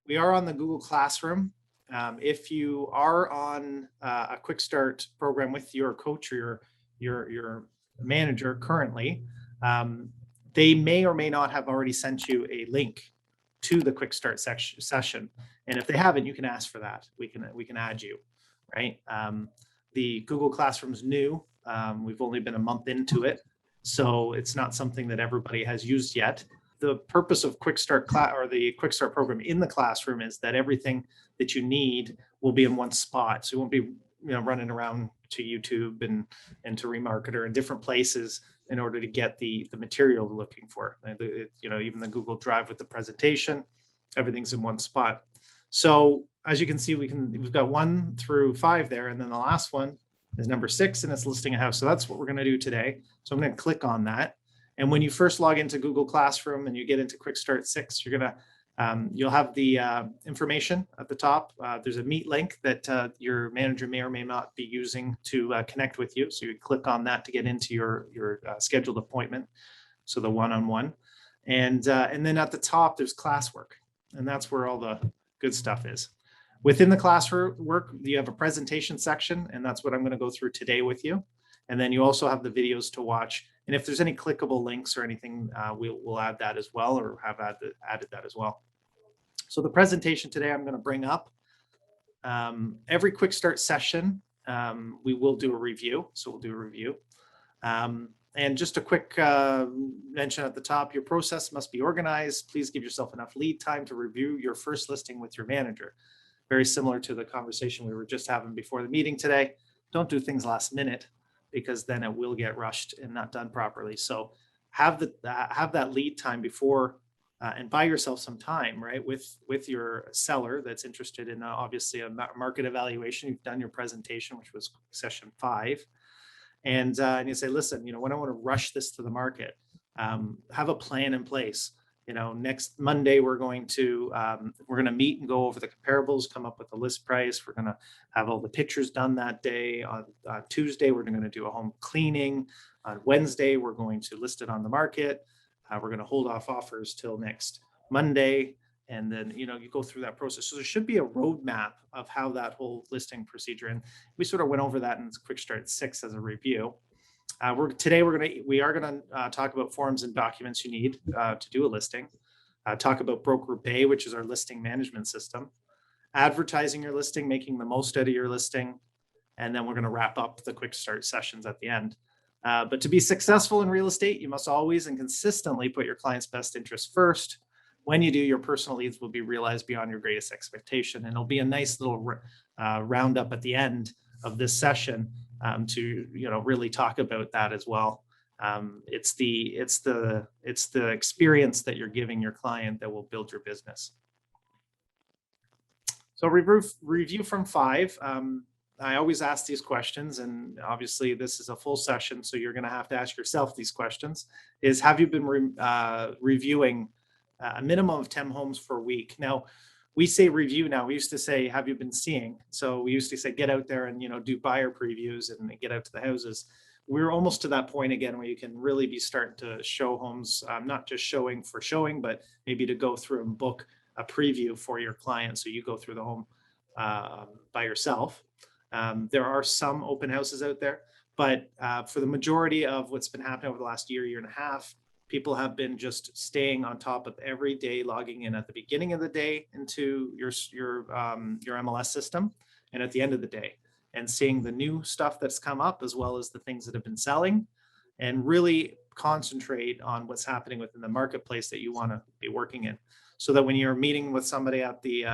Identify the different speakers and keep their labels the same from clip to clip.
Speaker 1: We are on the Google Classroom. If you are on a quick start program with your coach or your manager currently, they may or may not have already sent you a link to the quick start session. And if they haven't, you can ask for that. We can add you, right? The Google Classroom's new. We've only been a month into it, so it's not something that everybody has used yet. The purpose of Quick Start or the Quick Start program in the classroom is that everything that you need will be in one spot. So you won't be running around to YouTube and to Remarketer and different places in order to get the material you're looking for. Even the Google Drive with the presentation, everything's in one spot. So as you can see, we've got 1 through 5 there, and then the last one is number 6, and it's listing a house. So that's what we're going to do today. So I'm going to click on that. And when you first log into Google Classroom and you get into Quick Start 6, you'll have the information at the top. There's a Meet link that your manager may or may not be using to connect with you. So you click on that to get into your scheduled appointment. So the one-on-one, and then at the top there's classwork, and that's where all the good stuff is. Within the classwork, you have a presentation section, and that's what I'm going to go through today with you. And then you also have the videos to watch. And if there's any clickable links or anything, we'll add that as well, or have added that as well. So the presentation today, I'm going to bring up every quick start session. We will do a review. So we'll do a review. And just a quick mention at the top, your process must be organized. Please give yourself enough lead time to review your first listing with your manager. Very similar to the conversation we were just having before the meeting today. Don't do things last minute, because then it will get rushed and not done properly. So have that lead time before and buy yourself some time, right, with your seller that's interested in obviously a market evaluation. You've done your presentation, which was session 5. And you say, listen, when I want to rush this to the market, have a plan in place. Next Monday, we're going to meet and go over the comparables, come up with a list price. We're going to have all the pictures done that day. On Tuesday, we're going to do a home cleaning. On Wednesday, we're going to list it on the market. We're going to hold off offers till next Monday. And then, you go through that process. So there should be a roadmap of how that whole listing procedure. And we sort of went over that in Quick Start 6 as a review. Today we are going to talk about forms and documents you need to do a listing. Talk about BrokerBay, which is our listing management system. Advertising your listing, making the most out of your listing, and then we're going to wrap up the quick start sessions at the end. But to be successful in real estate, you must always and consistently put your client's best interest first. When you do, your personal needs will be realized beyond your greatest expectation, and it'll be a nice little roundup at the end of this session to really talk about that as well. It's the experience that you're giving your client that will build your business. So review from 5. I always ask these questions, and obviously this is a full session, so you're going to have to ask yourself these questions. Have you been reviewing a minimum of 10 homes per week? Now, we say review now. We used to say, have you been seeing? So we used to say, get out there and, do buyer previews and get out to the houses. We're almost to that point again where you can really be starting to show homes, not just showing for showing, but maybe to go through and book a preview for your client. So you go through the home by yourself. There are some open houses out there, but for the majority of what's been happening over the last year and a half, people have been just staying on top of every day, logging in at the beginning of the day into your MLS system, and at the end of the day, and seeing the new stuff that's come up as well as the things that have been selling, and really concentrate on what's happening within the marketplace that you want to be working in. So that when you're meeting with somebody at the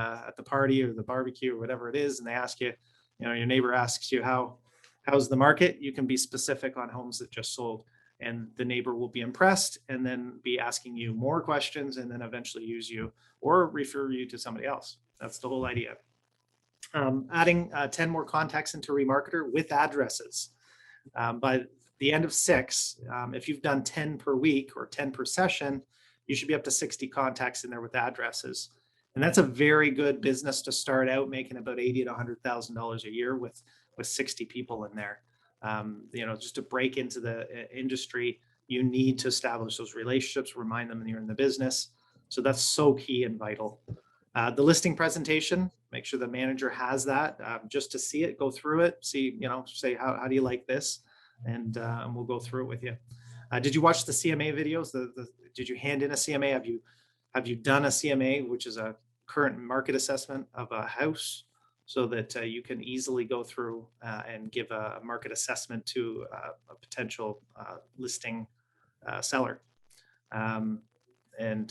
Speaker 1: party or the barbecue or whatever it is, and they ask you, your neighbor asks you how's the market, you can be specific on homes that just sold. And the neighbor will be impressed and then be asking you more questions, and then eventually use you or refer you to somebody else. That's the whole idea. Adding 10 more contacts into Remarketer with addresses. By the end of 6, if you've done 10 per week or 10 per session, you should be up to 60 contacts in there with addresses. And that's a very good business to start out, making about $80,000 to $100,000 a year with 60 people in there. Just to break into the industry, you need to establish those relationships, remind them that you're in the business. So that's so key and vital. The listing presentation, make sure the manager has that just to see it, go through it, see, say, how do you like this? And we'll go through it with you. Did you watch the CMA videos? Did you hand in a CMA? Have you done a CMA, which is a current market assessment of a house, so that you can easily go through and give a market assessment to a potential listing seller? And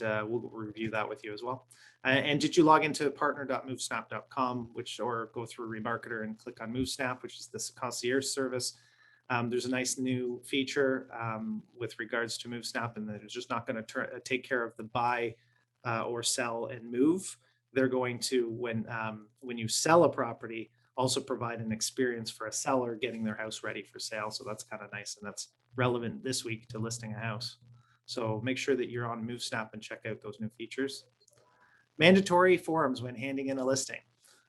Speaker 1: we'll review that with you as well. And did you log into partner.movesnap.com, or go through Remarketer and click on MoveSnap, which is this concierge service? There's a nice new feature with regards to MoveSnap, and that it's just not going to take care of the buy or sell and move. They're going to, when you sell a property, also provide an experience for a seller getting their house ready for sale. So that's kind of nice, and that's relevant this week to listing a house. So make sure that you're on MoveSnap and check out those new features. Mandatory forms when handing in a listing.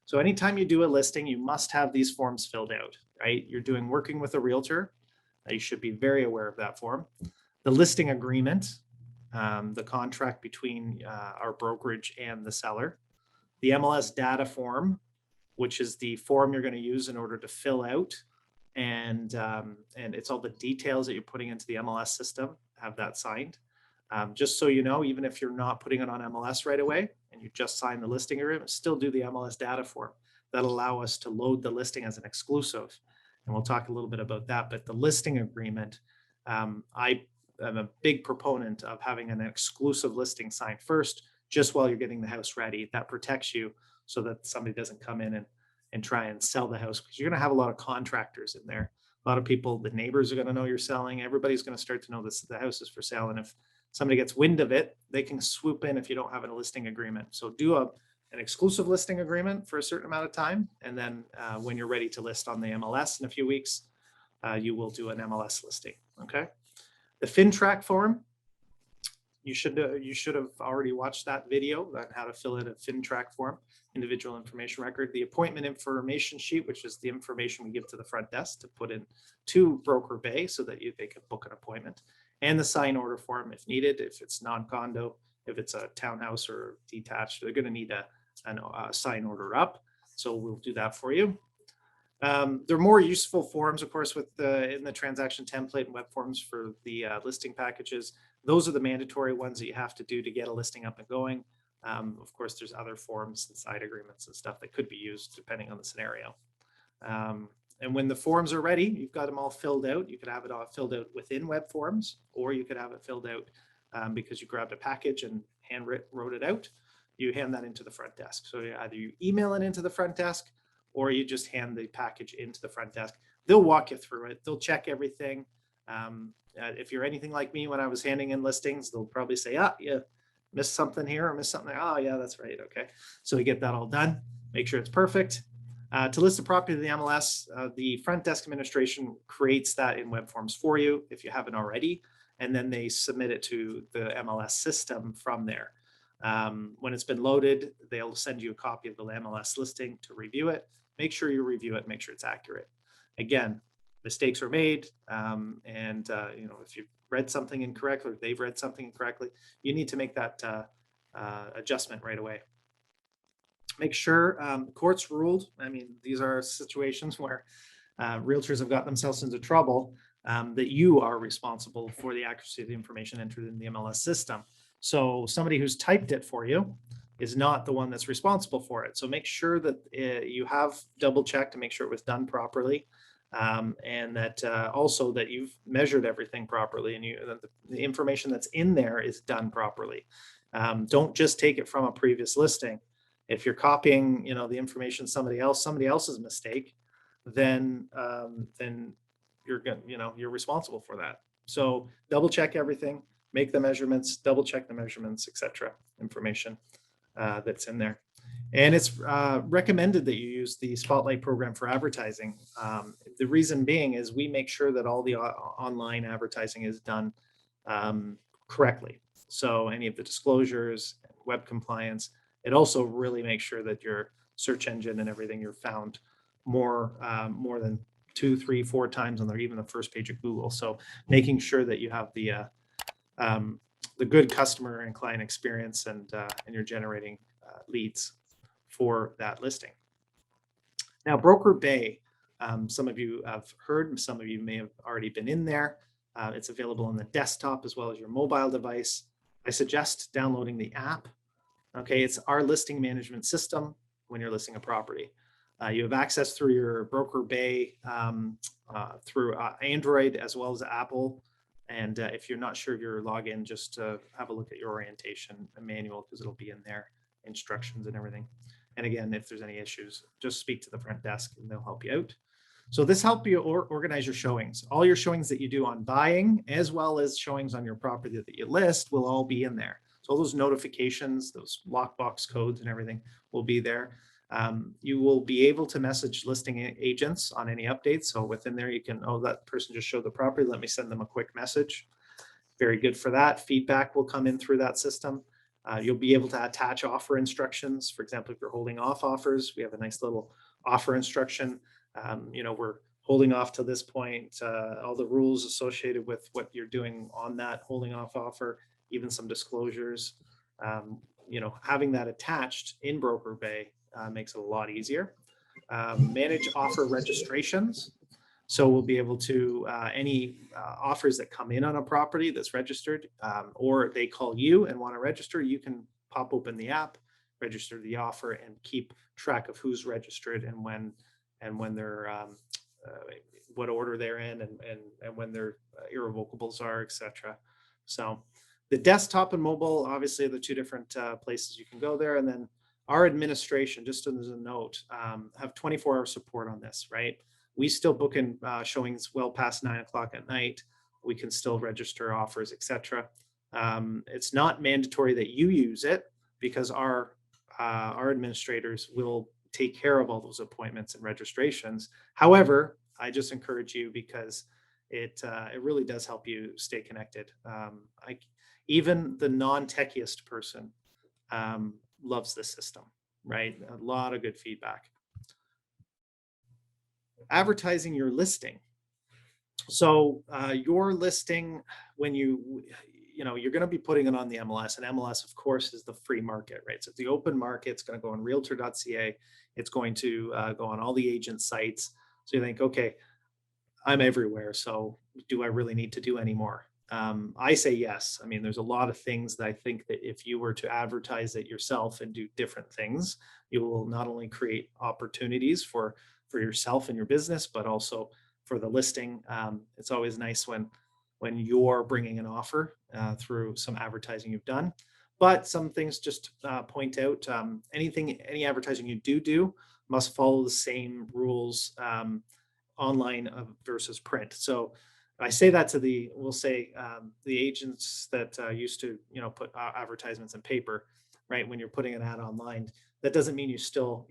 Speaker 1: So anytime you do a listing, you must have these forms filled out, right? You're working with a realtor. You should be very aware of that form. The listing agreement, the contract between our brokerage and the seller. The MLS data form, which is the form you're going to use in order to fill out. And it's all the details that you're putting into the MLS system, have that signed. Just so you know, even if you're not putting it on MLS right away and you just sign the listing agreement, still do the MLS data form. That'll allow us to load the listing as an exclusive. And we'll talk a little bit about that. But the listing agreement, I am a big proponent of having an exclusive listing signed first, just while you're getting the house ready. That protects you so that somebody doesn't come in and try and sell the house, because you're going to have a lot of contractors in there. A lot of people, the neighbors are going to know you're selling. Everybody's going to start to know the house is for sale. And if somebody gets wind of it, they can swoop in if you don't have a listing agreement. So do an exclusive listing agreement for a certain amount of time. And then when you're ready to list on the MLS in a few weeks, you will do an MLS listing. Okay. The FinTrack form, you should have already watched that video on how to fill out a FinTrack form, individual information record. The appointment information sheet, which is the information we give to the front desk to put in to BrokerBay so that they can book an appointment. And the sign order form if needed, if it's non-condo, if it's a townhouse or detached, they're going to need a sign order up. So we'll do that for you. There are more useful forms, of course, in the transaction template and web forms for the listing packages. Those are the mandatory ones that you have to do to get a listing up and going. Of course, there's other forms and side agreements and stuff that could be used depending on the scenario. And when the forms are ready, you've got them all filled out. You could have it all filled out within web forms, or you could have it filled out because you grabbed a package and wrote it out. You hand that into the front desk. So either you email it into the front desk, or you just hand the package into the front desk. They'll walk you through it. They'll check everything. If you're anything like me, when I was handing in listings, they'll probably say, you missed something here or missed something there. Oh, yeah, that's right. Okay. So we get that all done. Make sure it's perfect. To list a property to the MLS, the front desk administration creates that in web forms for you if you haven't already, and then they submit it to the MLS system from there. When it's been loaded, they'll send you a copy of the MLS listing to review it. Make sure you review it, make sure it's accurate. Again, mistakes are made, and if you've read something incorrectly or they've read something incorrectly, you need to make that adjustment right away. Make sure courts ruled. I mean, these are situations where realtors have got themselves into trouble, that you are responsible for the accuracy of the information entered in the MLS system. So somebody who's typed it for you is not the one that's responsible for it. So make sure that you have double checked to make sure it was done properly, and that also that you've measured everything properly, and the information that's in there is done properly. Don't just take it from a previous listing. If you're copying, the information somebody else's mistake, then you're responsible for that. So double check everything, make the measurements, double check the measurements, etc. information that's in there. And it's recommended that you use the Spotlight program for advertising. The reason being is we make sure that all the online advertising is done correctly. So any of the disclosures, web compliance, it also really makes sure that your search engine and everything you're found more than 2, 3, 4 times on even the first page of Google. So making sure that you have the good customer and client experience, and you're generating leads for that listing. Now, BrokerBay, some of you have heard, some of you may have already been in there. It's available on the desktop as well as your mobile device. I suggest downloading the app. Okay, it's our listing management system when you're listing a property. You have access through your BrokerBay through Android as well as Apple. And if you're not sure of your login, just have a look at your orientation manual because it'll be in there, instructions and everything. And again, if there's any issues, just speak to the front desk and they'll help you out. So this helps you organize your showings. All your showings that you do on buying, as well as showings on your property that you list, will all be in there. So all those notifications, those lockbox codes and everything will be there. You will be able to message listing agents on any updates. So within there, you can, oh, that person just showed the property. Let me send them a quick message. Very good for that. Feedback will come in through that system. You'll be able to attach offer instructions. For example, if you're holding off offers, we have a nice little offer instruction. We're holding off to this point, all the rules associated with what you're doing on that holding off offer, even some disclosures. Having that attached in BrokerBay makes it a lot easier. Manage offer registrations. So we'll be able to, any offers that come in on a property that's registered, or they call you and want to register, you can pop open the app, register the offer, and keep track of who's registered and when they're, what order they're in and when their irrevocables are, etc. So the desktop and mobile, obviously, are the two different places you can go there. And then our administration, just as a note, have 24-hour support on this, right? We still book in showings well past 9 o'clock at night. We can still register offers, etc. It's not mandatory that you use it because our administrators will take care of all those appointments and registrations. However, I just encourage you because it really does help you stay connected. Even the non-techiest person loves this system, right? A lot of good feedback. Advertising your listing. So your listing, when you're going to be putting it on the MLS, and MLS, of course, is the free market, right? So it's the open market. It's going to go on realtor.ca. It's going to go on all the agent sites. So you think, okay, I'm everywhere. So do I really need to do any more? I say yes. I mean, there's a lot of things that I think that if you were to advertise it yourself and do different things, you will not only create opportunities for yourself and your business, but also for the listing. It's always nice when you're bringing an offer through some advertising you've done. But some things just point out, any advertising you do must follow the same rules online versus print. So I say that to the agents that used to, put advertisements in paper, right? When you're putting an ad online, that doesn't mean you still,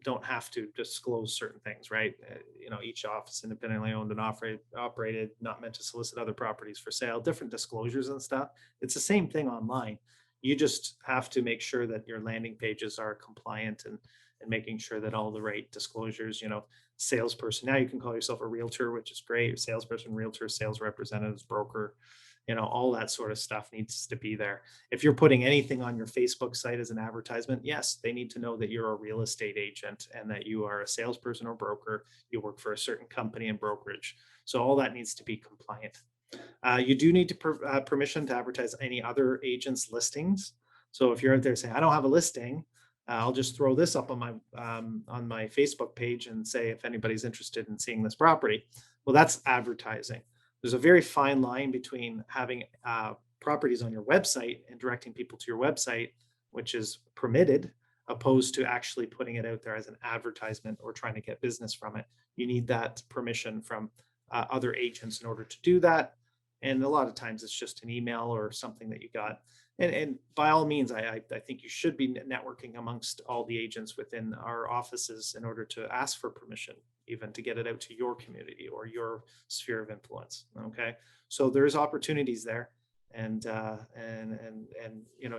Speaker 1: don't have to disclose certain things, right? Each office independently owned and operated, not meant to solicit other properties for sale, different disclosures and stuff. It's the same thing online. You just have to make sure that your landing pages are compliant and making sure that all the right disclosures, salesperson. Now you can call yourself a realtor, which is great. Salesperson, realtor, sales representatives, broker, all that sort of stuff needs to be there. If you're putting anything on your Facebook site as an advertisement, yes, they need to know that you're a real estate agent and that you are a salesperson or broker. You work for a certain company and brokerage. So all that needs to be compliant. You do need to permission to advertise any other agent's listings. So if you're out there saying, I don't have a listing, I'll just throw this up on my Facebook page and say, if anybody's interested in seeing this property, well, that's advertising. There's a very fine line between having properties on your website and directing people to your website, which is permitted, opposed to actually putting it out there as an advertisement or trying to get business from it. You need that permission from other agents in order to do that. And a lot of times it's just an email or something that you got. And by all means, I think you should be networking amongst all the agents within our offices in order to ask for permission, even to get it out to your community or your sphere of influence. Okay, so there's opportunities there, and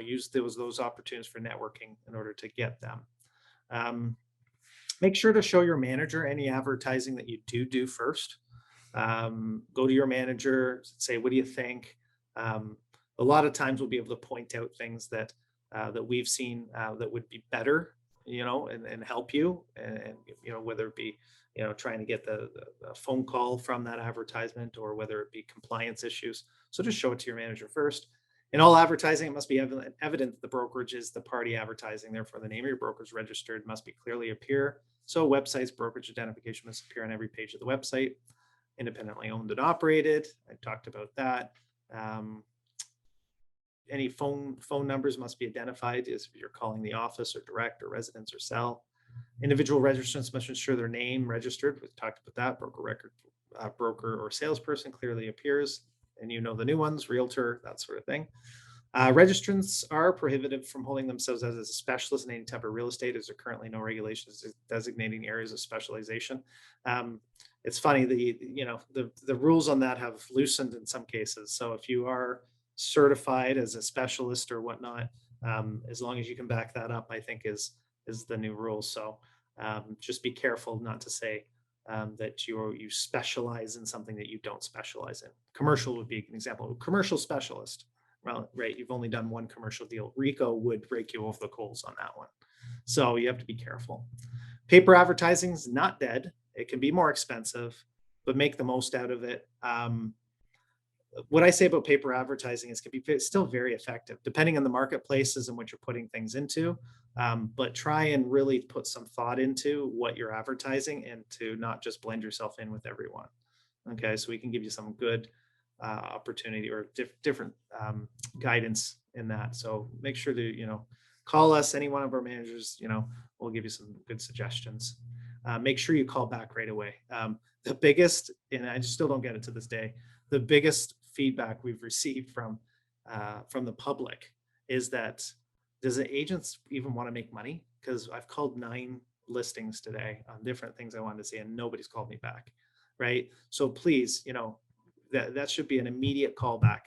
Speaker 1: use those opportunities for networking in order to get them. Make sure to show your manager any advertising that you do first. Go to your manager, say, what do you think? A lot of times we'll be able to point out things that that we've seen that would be better, and help you, and whether it be trying to get the phone call from that advertisement, or whether it be compliance issues. So just show it to your manager first. In all advertising, it must be evident that the brokerage is the party advertising. Therefore, the name of your broker is registered must be clearly appear. So websites, brokerage identification must appear on every page of the website. Independently owned and operated. I talked about that. Any phone numbers must be identified as if you're calling the office or direct or residence or cell. Individual registrants must ensure their name registered. We've talked about that. Broker or salesperson clearly appears, and the new ones, realtor, that sort of thing. Registrants are prohibited from holding themselves as a specialist in any type of real estate, as there are currently no regulations designating areas of specialization. It's funny, the rules on that have loosened in some cases. So if you are certified as a specialist or whatnot, as long as you can back that up, I think is the new rule. So just be careful not to say that you specialize in something that you don't specialize in. Commercial would be an example. Commercial specialist. Well, right, you've only done one commercial deal. RICO would rake you over the coals on that one. So you have to be careful. Paper advertising is not dead. It can be more expensive, but make the most out of it. What I say about paper advertising is it can be still very effective, depending on the marketplaces and what you're putting things into. But try and really put some thought into what you're advertising, and to not just blend yourself in with everyone. Okay, so we can give you some good opportunity or different guidance in that. So make sure to call us, any one of our managers. We'll give you some good suggestions. Make sure you call back right away. The biggest, and I just still don't get it to this day, the biggest feedback we've received from the public is that, does the agents even want to make money? Because I've called 9 listings today on different things I wanted to say, and nobody's called me back. Right. So please, that should be an immediate callback.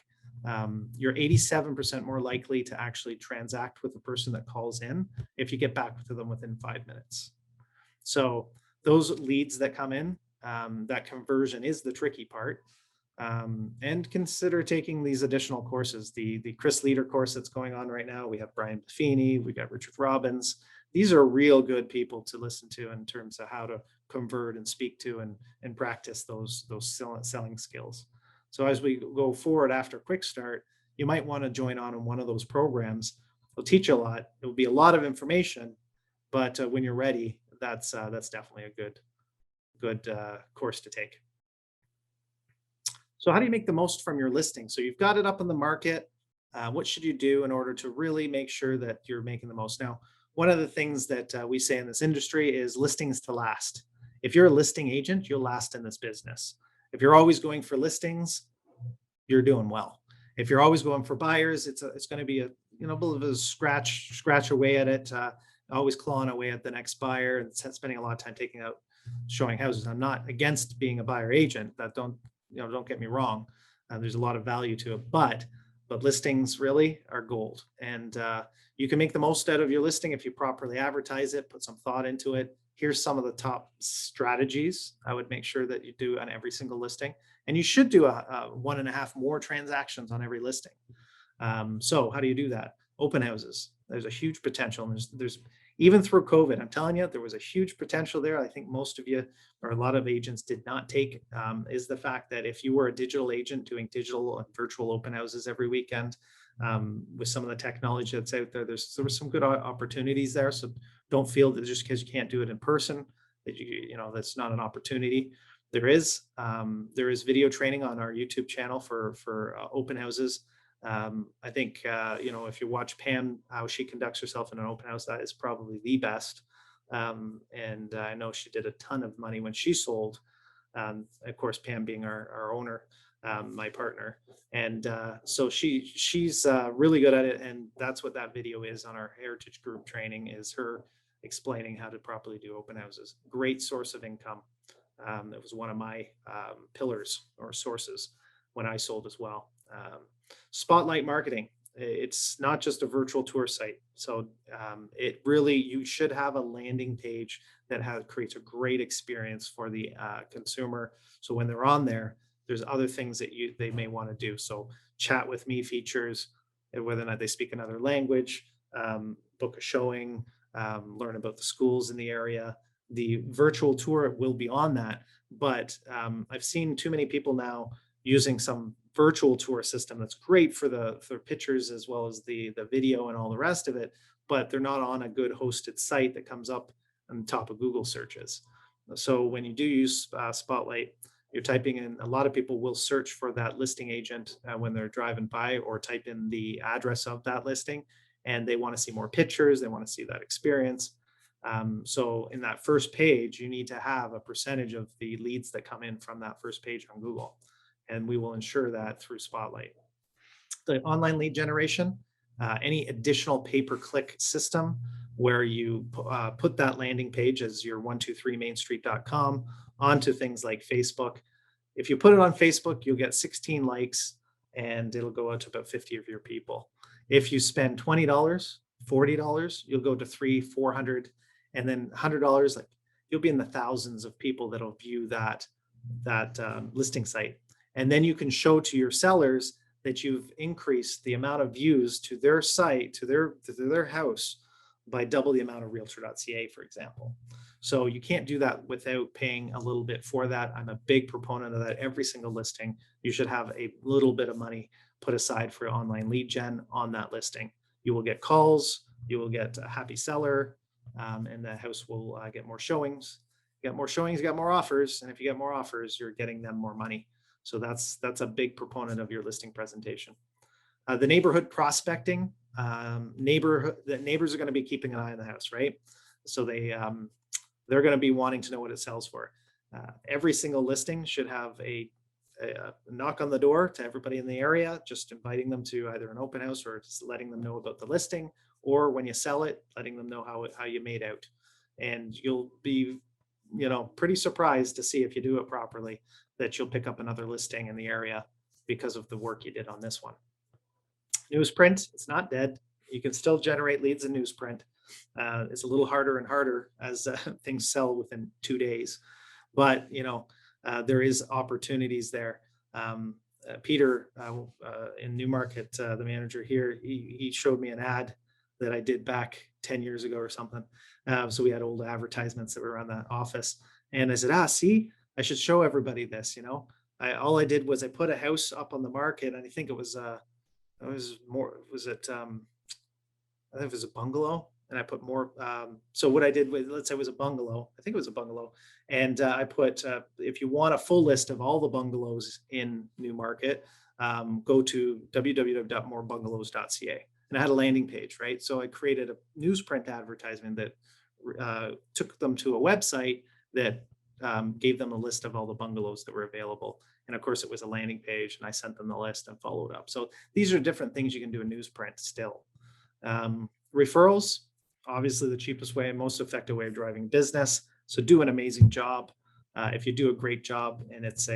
Speaker 1: You're 87% more likely to actually transact with the person that calls in if you get back to them within 5 minutes. So those leads that come in, that conversion is the tricky part. And consider taking these additional courses. The Chris Leader course that's going on right now. We have Brian Buffini, we got Richard Robbins. These are real good people to listen to in terms of how to convert and speak to and practice those selling skills. So as we go forward after Quickstart, you might want to join on in one of those programs. It'll teach you a lot. It will be a lot of information, but when you're ready, that's definitely a good course to take. So how do you make the most from your listing? So you've got it up in the market. What should you do in order to really make sure that you're making the most? Now, one of the things that we say in this industry is listings to last. If you're a listing agent, you'll last in this business. If you're always going for listings, you're doing well. If you're always going for buyers, it's going to be a bit of a scratch away at it, always clawing away at the next buyer and spending a lot of time showing houses. I'm not against being a buyer agent. Don't get me wrong. There's a lot of value to it, but listings really are gold. And you can make the most out of your listing if you properly advertise it, put some thought into it. Here's some of the top strategies I would make sure that you do on every single listing. And you should do a 1.5 more transactions on every listing. So how do you do that? Open houses. There's a huge potential. And there's even through COVID, I'm telling you, there was a huge potential there. I think most of you, or a lot of agents, did not take, is the fact that if you were a digital agent doing digital and virtual open houses every weekend, with some of the technology that's out there, there were some good opportunities there. So don't feel that just because you can't do it in person, that that's not an opportunity. There is video training on our YouTube channel for open houses. I think, if you watch Pam, how she conducts herself in an open house, that is probably the best. And I know she did a ton of money when she sold. Of course, Pam being our owner, my partner. And so she's really good at it. And that's what that video is on our Heritage Group training, is her explaining how to properly do open houses. Great source of income. That was one of my pillars or sources when I sold as well. Spotlight marketing. It's not just a virtual tour site. So you should have a landing page that creates a great experience for the consumer. So when they're on there, there's other things that they may want to do. So chat with me features, whether or not they speak another language, book a showing, learn about the schools in the area. The virtual tour will be on that, but I've seen too many people now using some virtual tour system that's great for pictures as well as the video and all the rest of it, but they're not on a good hosted site that comes up on top of Google searches. So when you do use Spotlight, you're typing in, a lot of people will search for that listing agent when they're driving by, or type in the address of that listing, and they want to see more pictures, they want to see that experience. So in that first page, you need to have a percentage of the leads that come in from that first page on Google, and we will ensure that through Spotlight. The online lead generation, any additional pay-per-click system where you put that landing page as your 123mainstreet.com onto things like Facebook. If you put it on Facebook, you'll get 16 likes and it'll go out to about 50 of your people. If you spend $20, $40, you'll go to $300, $400, and then $100, like you'll be in the thousands of people that'll view that listing site. And then you can show to your sellers that you've increased the amount of views to their site, to their house, by double the amount of realtor.ca, for example. So you can't do that without paying a little bit for that. I'm a big proponent of that. Every single listing, you should have a little bit of money put aside for online lead gen on that listing. You will get calls, you will get a happy seller, and the house will get more showings. You get more showings, you got more offers, and if you get more offers, you're getting them more money. So that's a big proponent of your listing presentation. The neighborhood prospecting, the neighbors are going to be keeping an eye on the house, right? So they're going to be wanting to know what it sells for. Every single listing should have a knock on the door to everybody in the area, just inviting them to either an open house or just letting them know about the listing, or when you sell it, letting them know how you made out. And you'll be, pretty surprised to see, if you do it properly, that you'll pick up another listing in the area because of the work you did on this one. Newsprint, it's not dead. You can still generate leads in newsprint. It's a little harder and harder as things sell within 2 days, but there is opportunities there. Peter in Newmarket, the manager here, he showed me an ad that I did back 10 years ago or something. So we had old advertisements that were around that office, and I said, see, I should show everybody this. All I did was I put a house up on the market, and I think it was I think it was a bungalow, and I put more. So what I did was, let's say it was a bungalow. I think it was a bungalow. And I put, if you want a full list of all the bungalows in Newmarket, go to www.morebungalows.ca. And I had a landing page, right? So I created a newsprint advertisement that took them to a website that gave them a list of all the bungalows that were available. And of course, it was a landing page, and I sent them the list and followed up. So these are different things you can do in newsprint still. Referrals, obviously the cheapest way and most effective way of driving business. So do an amazing job. If you do a great job, and it's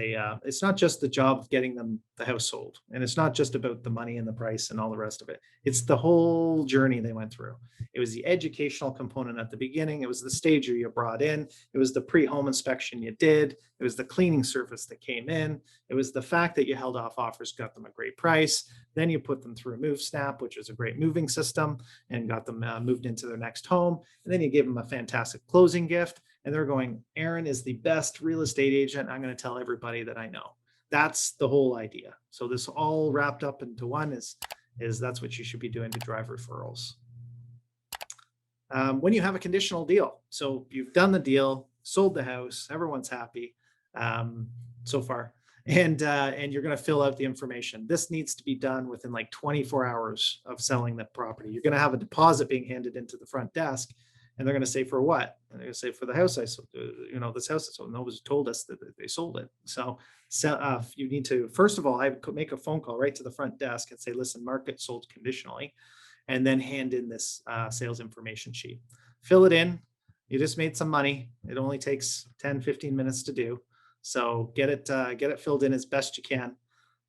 Speaker 1: not just the job of getting them the house sold, and it's not just about the money and the price and all the rest of it. It's the whole journey they went through. It was the educational component at the beginning. It was the stager you brought in. It was the pre-home inspection you did. It was the cleaning service that came in. It was the fact that you held off offers, got them a great price. Then you put them through a MoveSnap, which is a great moving system, and got them moved into their next home. And then you gave them a fantastic closing gift. And they're going, Aaron is the best real estate agent. I'm going to tell everybody that I know. That's the whole idea. So this all wrapped up into one is that's what you should be doing to drive referrals. When you have a conditional deal, so you've done the deal, sold the house, everyone's happy so far, and you're going to fill out the information. This needs to be done within like 24 hours of selling the property. You're going to have a deposit being handed into the front desk. And they're going to say, for what? And they're going to say, for the house I sold, this house I sold. Nobody's told us that they sold it. So you need to, first of all, I make a phone call right to the front desk and say, listen, market sold conditionally, and then hand in this sales information sheet. Fill it in. You just made some money. It only takes 10, 15 minutes to do. So get it filled in as best you can,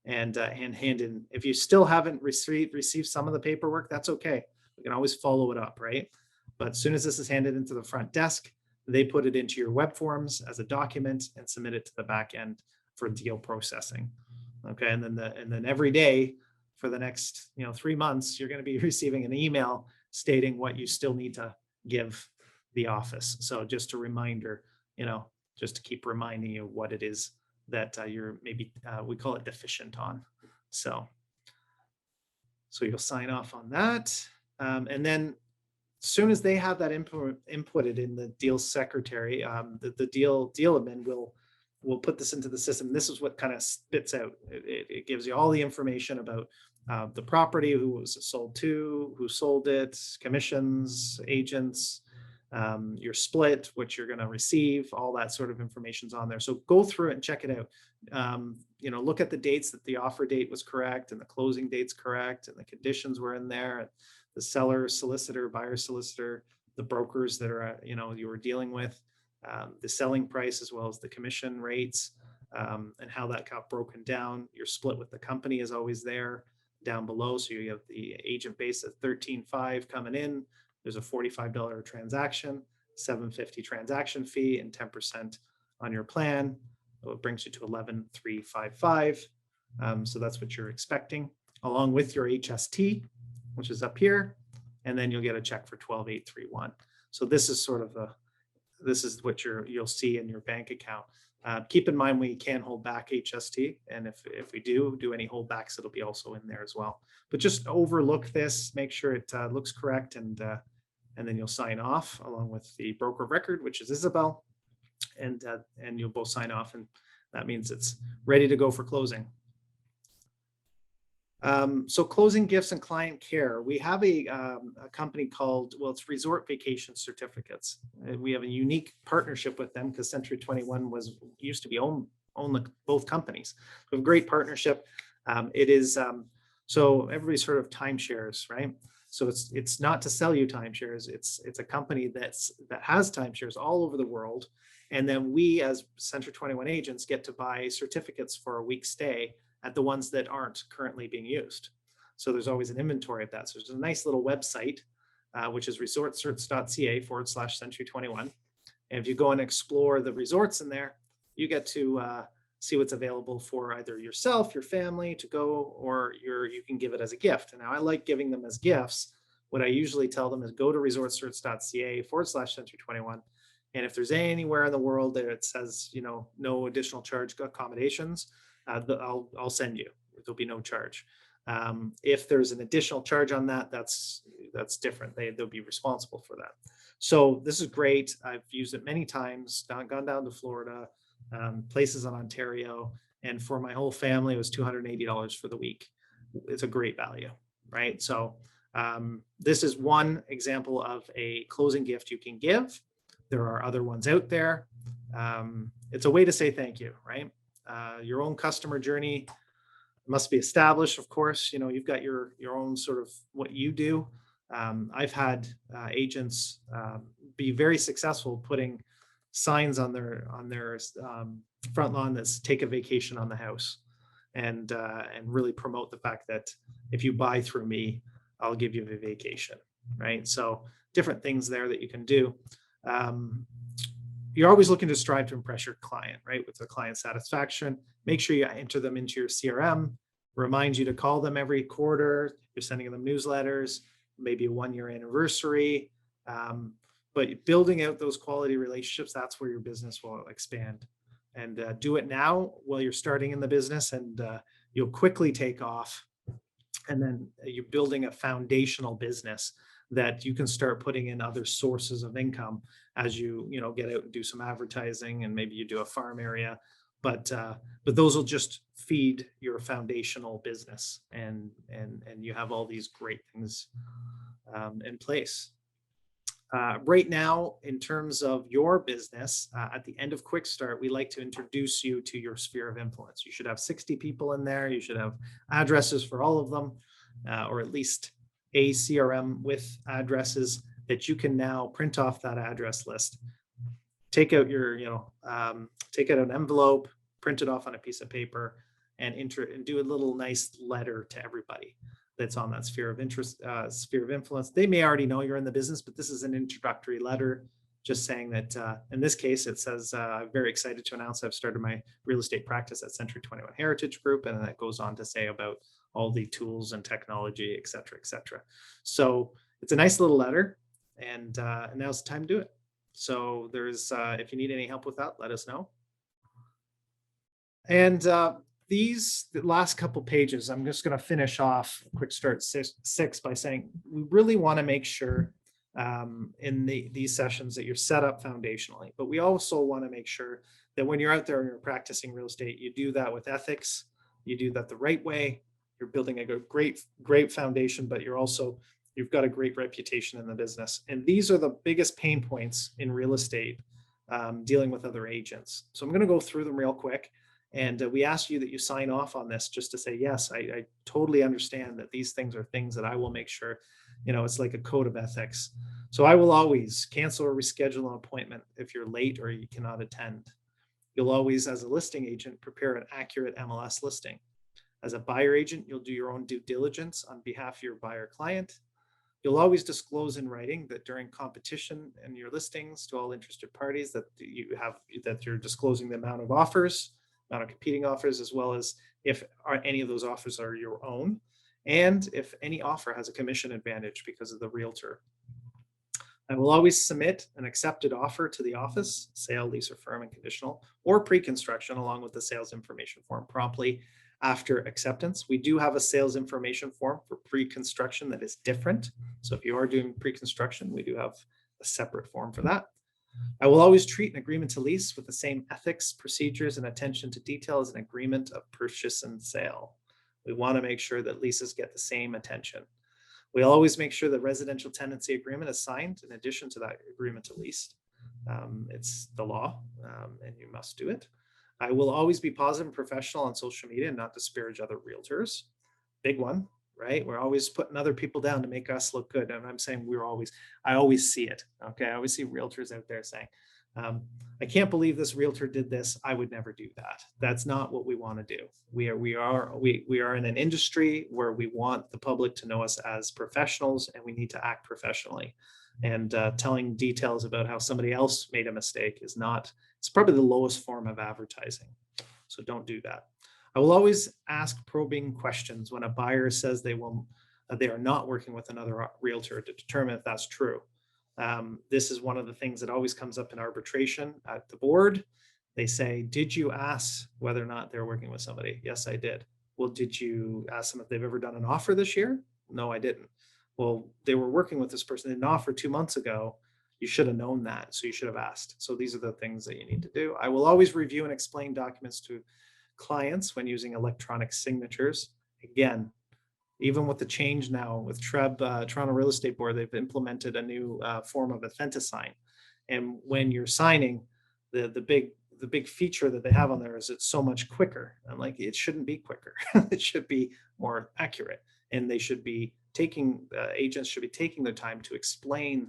Speaker 1: and hand in. If you still haven't received some of the paperwork, that's okay. We can always follow it up, right? But as soon as this is handed into the front desk, they put it into your web forms as a document and submit it to the back end for deal processing. Okay, and then every day for the next 3 months, you're going to be receiving an email stating what you still need to give the office. So just a reminder, just to keep reminding you what it is that you're maybe, we call it deficient on. So you'll sign off on that. And then as soon as they have that inputted in the deal secretary, the deal admin will put this into the system. This is what kind of spits out. It gives you all the information about the property, who was it sold to, who sold it, commissions, agents, your split, what you're going to receive, all that sort of information's on there. So go through it and check it out. Look at the dates that the offer date was correct and the closing date's correct and the conditions were in there. The seller, solicitor, buyer, solicitor, the brokers that are, you were dealing with, the selling price as well as the commission rates, and how that got broken down. Your split with the company is always there down below. So you have the agent base at $13,500 coming in. There's a $45 transaction, $750 transaction fee, and 10% on your plan. So it brings you to $11,355. So that's what you're expecting, along with your HST, which is up here, and then you'll get a check for $12,831. So this is sort of this is what you'll see in your bank account. Keep in mind we can hold back HST, and if we do any holdbacks, it'll be also in there as well. But just overlook this, make sure it looks correct, and then you'll sign off along with the broker of record, which is Isabel, and you'll both sign off, and that means it's ready to go for closing. So closing gifts and client care. We have a company called, it's Resort Vacation Certificates. We have a unique partnership with them because Century 21 used to be own both companies. We have a great partnership. It is, so everybody's heard of timeshares, right? So it's not to sell you timeshares. It's a company that has timeshares all over the world. And then we as Century 21 agents get to buy certificates for a week stay at the ones that aren't currently being used. So there's always an inventory of that. So there's a nice little website, which is resortcerts.ca/Century21. And if you go and explore the resorts in there, you get to see what's available for either yourself, your family to go, or you can give it as a gift. And now I like giving them as gifts. What I usually tell them is go to resortcerts.ca/Century21. And if there's anywhere in the world that it says, no additional charge accommodations, I'll send you. There'll be no charge. If there's an additional charge on that, that's different. They'll be responsible for that. So this is great. I've used it many times. Gone down to Florida, places in Ontario, and for my whole family, it was $280 for the week. It's a great value, right? So this is one example of a closing gift you can give. There are other ones out there. It's a way to say thank you, right? Your own customer journey must be established, of course. You've got your own sort of what you do. I've had agents be very successful putting signs on their front lawn that's "take a vacation on the house," and really promote the fact that if you buy through me, I'll give you a vacation, right? So different things there that you can do. You're always looking to strive to impress your client, right? With the client satisfaction. Make sure you enter them into your CRM. Remind you to call them every quarter. You're sending them newsletters, maybe a 1-year anniversary. But building out those quality relationships, that's where your business will expand. And do it now while you're starting in the business, and you'll quickly take off. And then you're building a foundational business that you can start putting in other sources of income as you get out and do some advertising, and maybe you do a farm area, but those will just feed your foundational business, and you have all these great things in place. Right now, in terms of your business, at the end of Quickstart, we like to introduce you to your sphere of influence. You should have 60 people in there. You should have addresses for all of them, or at least a CRM with addresses that you can now print off that address list. Take out take out an envelope, print it off on a piece of paper, and do a little nice letter to everybody that's on that sphere of interest, sphere of influence. They may already know you're in the business, but this is an introductory letter just saying that, in this case, it says, I'm very excited to announce I've started my real estate practice at Century 21 Heritage Group. And then it goes on to say about all the tools and technology, et cetera, et cetera. So it's a nice little letter, and now's the time to do it. So there's, if you need any help with that, let us know. And the last couple pages, I'm just going to finish off Quickstart 6 by saying we really want to make sure in these sessions that you're set up foundationally, but we also want to make sure that when you're out there and you're practicing real estate, you do that with ethics, you do that the right way, you're building a great foundation, but you've got a great reputation in the business. And these are the biggest pain points in real estate, dealing with other agents. So I'm going to go through them real quick. And we ask you that you sign off on this just to say, yes, I totally understand that these things are things that I will make sure, it's like a code of ethics. So I will always cancel or reschedule an appointment if you're late or you cannot attend. You'll always, as a listing agent, prepare an accurate MLS listing. As a buyer agent, you'll do your own due diligence on behalf of your buyer client. You'll always disclose in writing that during competition and your listings to all interested parties that you're disclosing the amount of offers, amount of competing offers, as well as if any of those offers are your own, and if any offer has a commission advantage because of the realtor. I will always submit an accepted offer to the office, sale, lease, or firm and conditional, or pre-construction, along with the sales information form promptly after acceptance. We do have a sales information form for pre-construction that is different. So if you are doing pre-construction, we do have a separate form for that. I will always treat an agreement to lease with the same ethics, procedures, and attention to detail as an agreement of purchase and sale. We want to make sure that leases get the same attention. We always make sure that residential tenancy agreement is signed in addition to that agreement to lease. It's the law, and you must do it. I will always be positive and professional on social media and not disparage other realtors. Big one, right? We're always putting other people down to make us look good. And I'm saying I always see it. Okay. I always see realtors out there saying, I can't believe this realtor did this. I would never do that. That's not what we want to do. We are in an industry where we want the public to know us as professionals, and we need to act professionally. And telling details about how somebody else made a mistake it's probably the lowest form of advertising. So don't do that. I will always ask probing questions when a buyer says they are not working with another realtor to determine if that's true. This is one of the things that always comes up in arbitration at the board. They say, did you ask whether or not they're working with somebody? Yes, I did. Well, did you ask them if they've ever done an offer this year? No, I didn't. Well, they were working with this person in an offer 2 months ago. You should have known that. So you should have asked. So these are the things that you need to do. I will always review and explain documents to clients when using electronic signatures. Again, even with the change now with Toronto Real Estate Board, they've implemented a new form of AuthentiSign. And when you're signing, the big feature that they have on there is it's so much quicker. I'm like, it shouldn't be quicker. It should be more accurate. And they should be agents should be taking their time to explain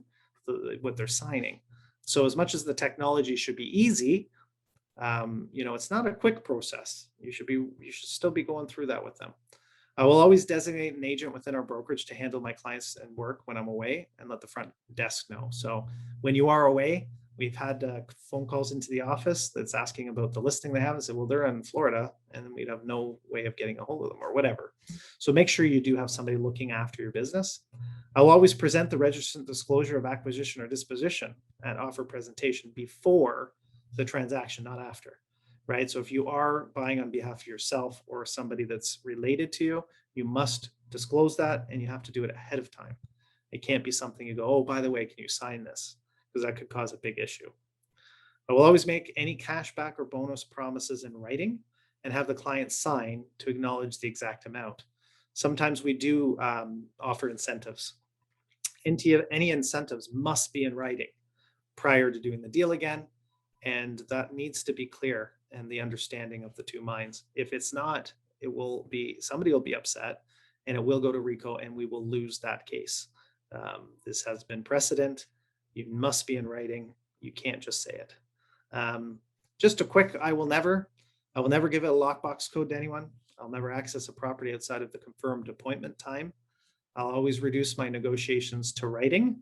Speaker 1: what they're signing. So as much as the technology should be easy, it's not a quick process. You should still be going through that with them. I will always designate an agent within our brokerage to handle my clients and work when I'm away and let the front desk know. So when you are away, we've had phone calls into the office that's asking about the listing they have and said, well, they're in Florida, and we'd have no way of getting a hold of them or whatever. So make sure you do have somebody looking after your business. I will always present the registered disclosure of acquisition or disposition at offer presentation before the transaction, not after. Right. So if you are buying on behalf of yourself or somebody that's related to you, you must disclose that, and you have to do it ahead of time. It can't be something you go, oh, by the way, can you sign this? Because that could cause a big issue. I will always make any cashback or bonus promises in writing and have the client sign to acknowledge the exact amount. Sometimes we do offer incentives. Any incentives must be in writing prior to doing the deal again. And that needs to be clear and the understanding of the two minds. If it's not, somebody will be upset, and it will go to RICO, and we will lose that case. This has been precedent. You must be in writing. You can't just say it. Just a quick, I will never give a lockbox code to anyone. I'll never access a property outside of the confirmed appointment time. I'll always reduce my negotiations to writing.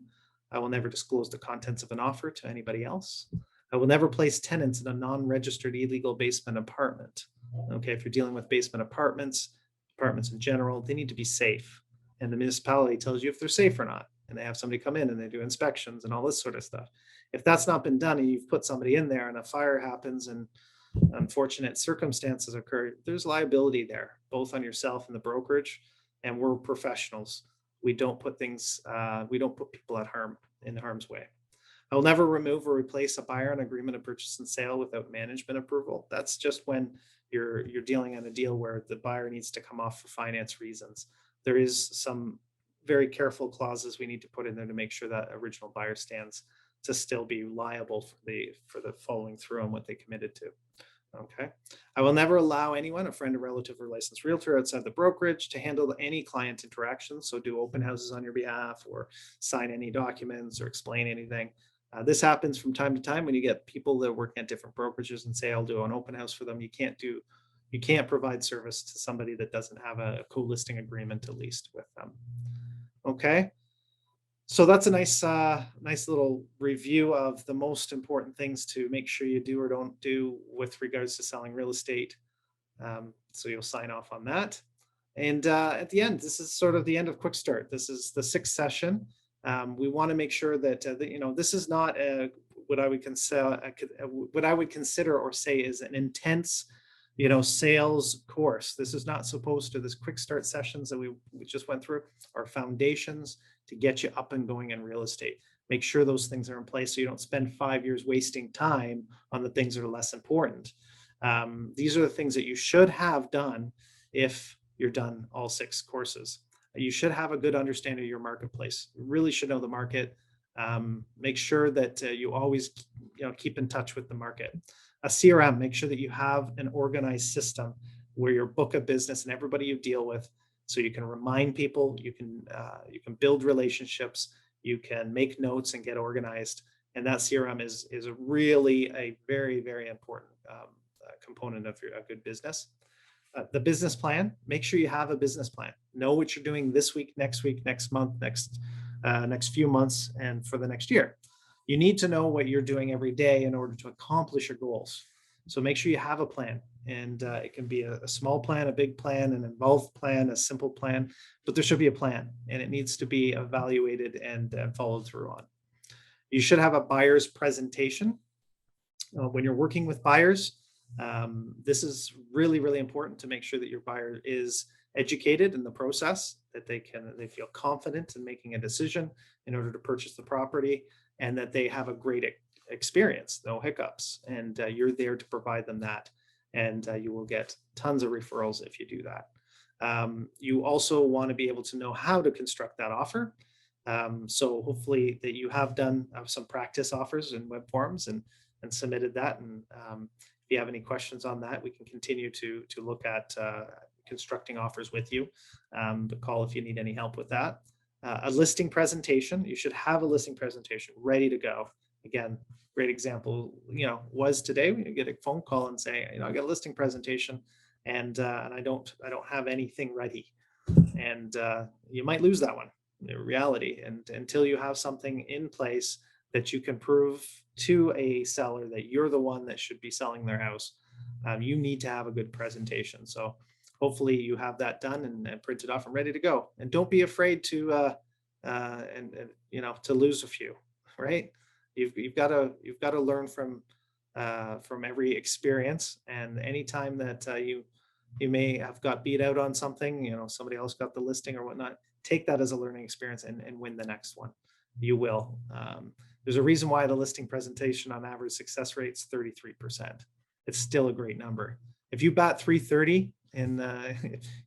Speaker 1: I will never disclose the contents of an offer to anybody else. I will never place tenants in a non-registered illegal basement apartment. Okay, if you're dealing with basement apartments in general, they need to be safe. And the municipality tells you if they're safe or not. and they have somebody come in and they do inspections and all this sort of stuff. If that's not been done and you've put somebody in there and a fire happens and unfortunate circumstances occur, there's liability there, both on yourself and the brokerage. And we're professionals. We don't put people in harm's way. I will never remove or replace a buyer on agreement of purchase and sale without management approval. That's just when you're dealing on a deal where the buyer needs to come off for finance reasons. There is some very careful clauses we need to put in there to make sure that original buyer stands to still be liable for the following through on what they committed to. Okay. I will never allow anyone, a friend, a relative, or licensed realtor outside the brokerage to handle any client interactions. So do open houses on your behalf or sign any documents or explain anything. This happens from time to time when you get people that are working at different brokerages and say, I'll do an open house for them. You can't provide service to somebody that doesn't have a co-listing agreement at least with them. Okay. So that's a nice little review of the most important things to make sure you do or don't do with regards to selling real estate. So you'll sign off on that. And at the end, this is sort of the end of Quick Start. This is the 6th session. We want to make sure that this is not what I would consider or say is an intense sales course. This is not supposed to. This Quick Start sessions that we just went through are foundations to get you up and going in real estate. Make sure those things are in place so you don't spend 5 years wasting time on the things that are less important. These are the things that you should have done if you're done all 6 courses. You should have a good understanding of your marketplace. You really should know the market. Make sure that you always keep in touch with the market. A CRM, make sure that you have an organized system where your book of business and everybody you deal with, so you can remind people, you can build relationships, you can make notes and get organized. And that CRM is really a very, very important component of a good business. The business plan, make sure you have a business plan. Know what you're doing this week, next month, next few months, and for the next year. You need to know what you're doing every day in order to accomplish your goals. So make sure you have a plan, and it can be a small plan, a big plan, an involved plan, a simple plan, but there should be a plan, and it needs to be evaluated and followed through on. You should have a buyer's presentation. When you're working with buyers, this is really, really important to make sure that your buyer is educated in the process, that they feel confident in making a decision in order to purchase the property, and that they have a great experience, no hiccups, and you're there to provide them that. And you will get tons of referrals if you do that. You also want to be able to know how to construct that offer. So hopefully that you have done some practice offers in web forms and submitted that. And if you have any questions on that, we can continue to look at constructing offers with you. But call if you need any help with that. A listing presentation. You should have a listing presentation ready to go. Again, great example, was today when you get a phone call and say, I got a listing presentation and I don't have anything ready. And you might lose that one in reality. And until you have something in place that you can prove to a seller that you're the one that should be selling their house, you need to have a good presentation. So hopefully you have that done and printed off and ready to go. And don't be afraid to lose a few, right? You've got to learn from every experience. And anytime that you may have got beat out on something, somebody else got the listing or whatnot, take that as a learning experience and win the next one. You will. There's a reason why the listing presentation on average success rate is 33%. It's still a great number. If you bat 330 and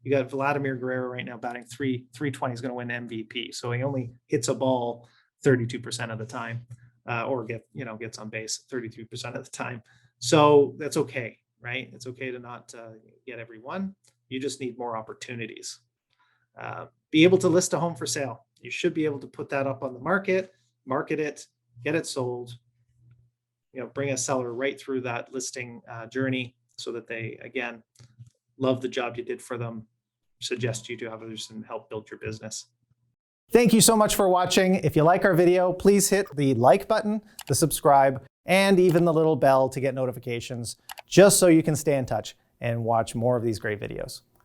Speaker 1: you got Vladimir Guerrero right now batting 320, is going to win MVP. So he only hits a ball 32% of the time, or gets on base 33% of the time. So that's okay, right? It's okay to not get every one. You just need more opportunities. Be able to list a home for sale. You should be able to put that up on the market it, get it sold, bring a seller right through that listing journey so that they, again, love the job you did for them, suggest you to others, and help build your business. Thank you so much for watching. If you like our video, please hit the like button, the subscribe, and even the little bell to get notifications, just so you can stay in touch and watch more of these great videos.